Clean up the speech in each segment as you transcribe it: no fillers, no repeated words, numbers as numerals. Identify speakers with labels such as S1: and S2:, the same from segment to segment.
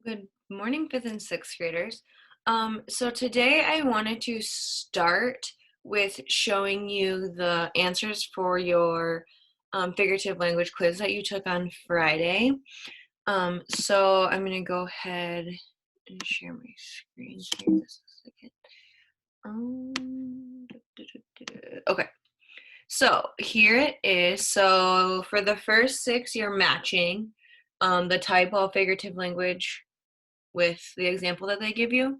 S1: Good morning, fifth and sixth graders. So today I wanted to start with showing you the answers for your figurative language quiz that you took on Friday. So I'm going to go ahead and share my screen here just a second. Okay, so here it is. So for the first six, you're matching the type of figurative language with the example that they give you.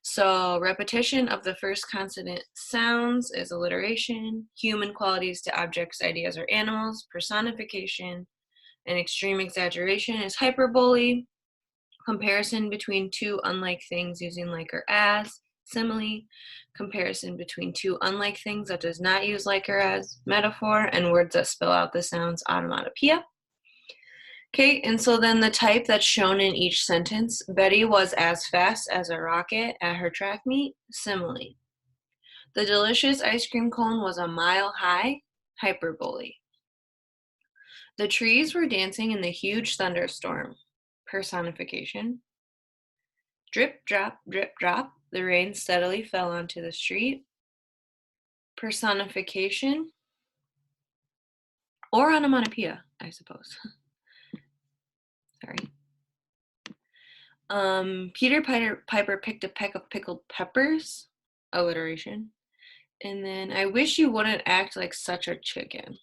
S1: So repetition of the first consonant sounds is alliteration, human qualities to objects, ideas, or animals, personification, and extreme exaggeration is hyperbole, comparison between two unlike things using like or as, simile, comparison between two unlike things that does not use like or as, metaphor, and words that spell out the sounds, onomatopoeia. Okay, and so then the type that's shown in each sentence, Betty was as fast as a rocket at her track meet, simile. The delicious ice cream cone was a mile high, hyperbole. The trees were dancing in the huge thunderstorm, personification. Drip, drop, the rain steadily fell onto the street, personification, or onomatopoeia, I suppose. Sorry. Peter Piper picked a peck of pickled peppers, alliteration. And then I wish you wouldn't act like such a chicken,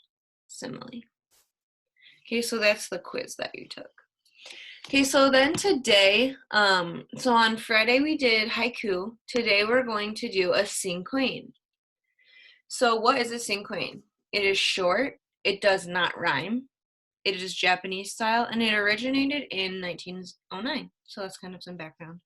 S1: simile. Okay, so that's the quiz that you took. Okay, so then today, so on Friday we did haiku. Today we're going to do a cinquain. So what is a cinquain? It is short, it does not rhyme, it is Japanese style, and it originated in 1909. So that's kind of some background.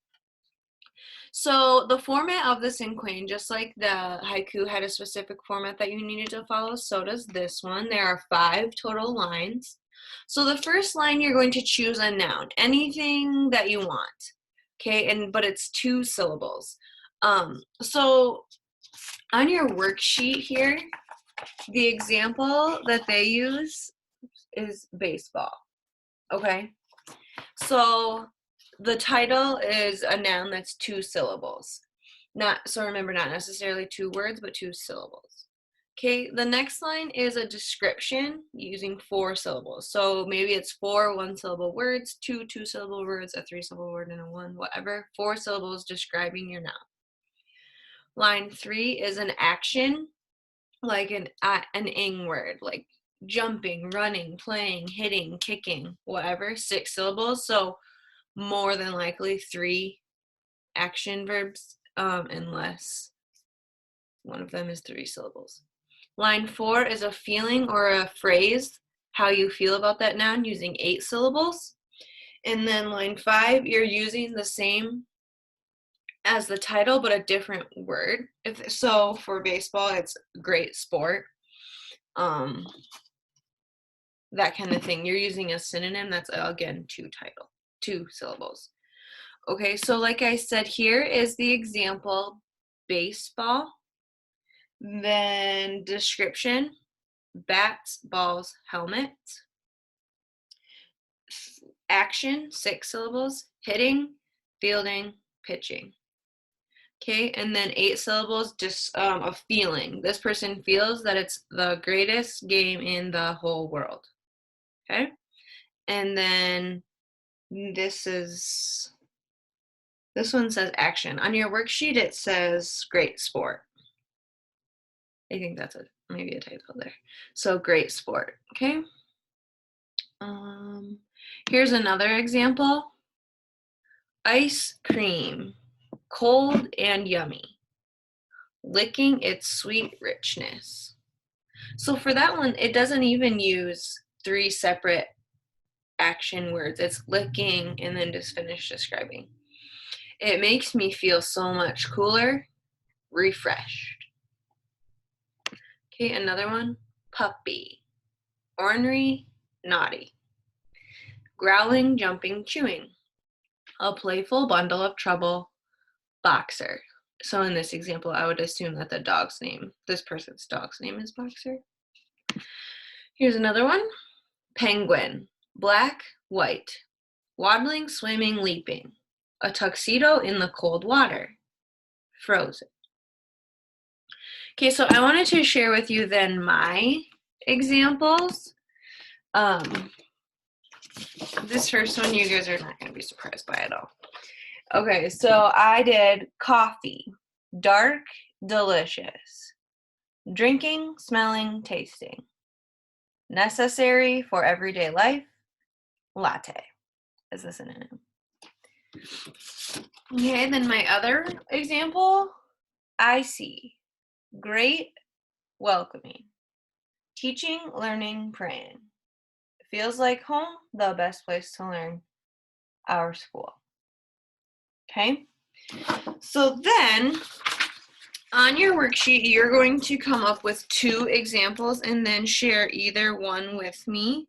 S1: So the format of the cinquain, just like the haiku had a specific format that you needed to follow, so does this one. There are 5 total lines. So the first line, you're going to choose a noun, anything that you want, okay? But it's 2 syllables. So on your worksheet here, the example that they use is baseball, okay? So the title is a noun that's 2 syllables. So remember, not necessarily 2 words, but 2 syllables. Okay, the next line is a description using 4 syllables. So maybe it's 4 1-syllable words, 2 2-syllable words, a 3-syllable word, and a 1, whatever. 4 syllables describing your noun. Line 3 is an action, like an ing word, like jumping, running, playing, hitting, kicking, whatever. 6 syllables. So more than likely 3 action verbs, unless one of them is 3 syllables. Line 4 is a feeling or a phrase, how you feel about that noun, using 8 syllables. And then line 5, you're using the same as the title, but a different word. So for baseball, it's great sport. That kind of thing. You're using a synonym that's, again, 2 syllables. Okay, so like I said, here is the example, baseball. Then description, bats, balls, helmet. Action, 6 syllables, hitting, fielding, pitching. Okay, and then 8 syllables, just a feeling. This person feels that it's the greatest game in the whole world. Okay, and then this one says action. On your worksheet, it says great sport. I think that's maybe a typo there. So great sport, okay? Here's another example. Ice cream, cold and yummy, licking its sweet richness. So for that one, it doesn't even use 3 separate action words. It's licking and then just finish describing. It makes me feel so much cooler, refreshed. Okay, another one, puppy, ornery, naughty, growling, jumping, chewing, a playful bundle of trouble, boxer. So in this example, I would assume that this person's dog's name is Boxer. Here's another one, penguin, black, white, waddling, swimming, leaping, a tuxedo in the cold water, frozen. Okay, so I wanted to share with you then my examples. This first one you guys are not going to be surprised by at all. Okay, so I did coffee, dark, delicious, drinking, smelling, tasting, necessary for everyday life, latte is a synonym. Okay, then my other example, I see, great, welcoming, teaching, learning, praying. Feels like home, the best place to learn, our school. Okay, so then on your worksheet, you're going to come up with 2 examples and then share either one with me.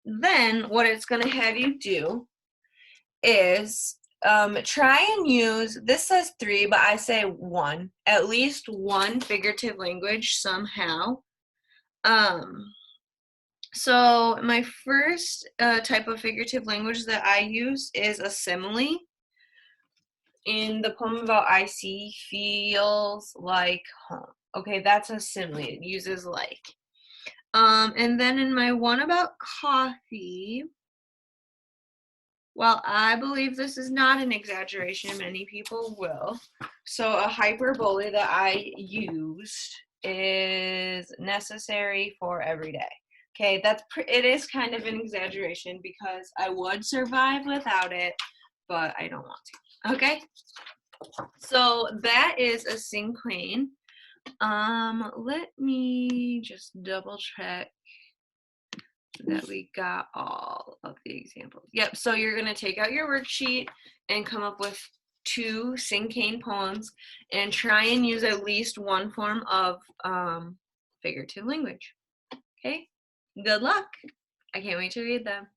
S1: Then what it's going to have you do is try and use, this says 3, but I say 1, at least 1 figurative language somehow. So my first type of figurative language that I use is a simile. In the poem about I see, feels like home. Okay, that's a simile. It uses like. And then in my one about coffee, while I believe this is not an exaggeration, many people will. So a hyperbole that I used is necessary for every day. Okay, it is kind of an exaggeration because I would survive without it, but I don't want to. Okay, so that is a cinquain. Let me just double check that we got all of the examples. Yep, so you're going to take out your worksheet and come up with 2 cinquain poems and try and use at least one form of figurative language. Okay, good luck. I can't wait to read them.